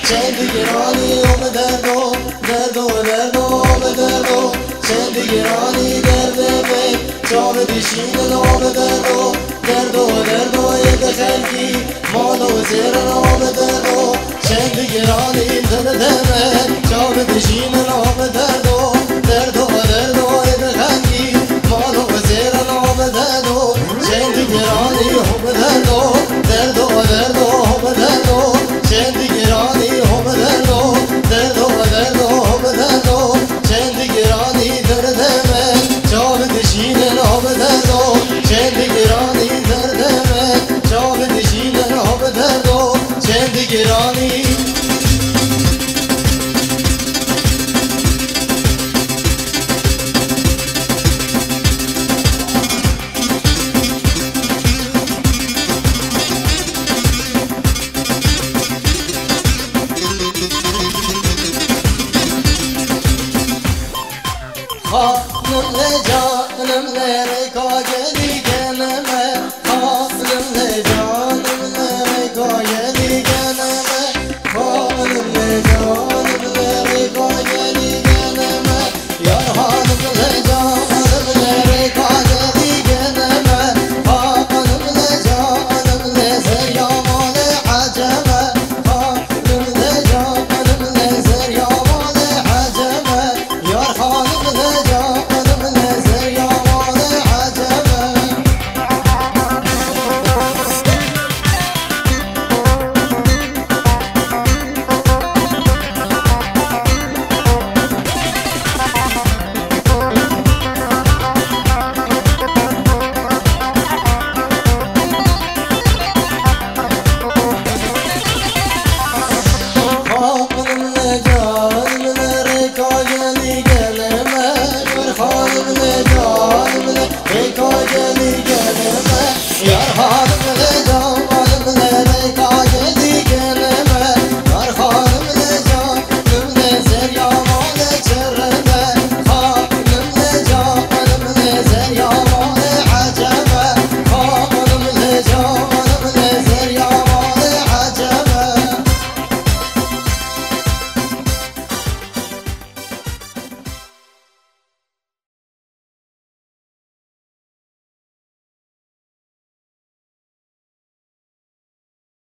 چندگرانی به دردو دردو دردو به دردو چندگرانی درد به جام بشین به دردو دردو دردو یک خلقی مال و زیر به دردو چندگرانی درد به جام بشین به دردو دردو دردو یک خلقی مال و زیر به دردو چندگرانی به دردو دردو دردو به دردو چندگرانی به دردو دردو دردو به دردو چندگرانی درد من جام نشین به دردو چندگرانی درد من جام نشین به دردو چندگرانی خانم جانم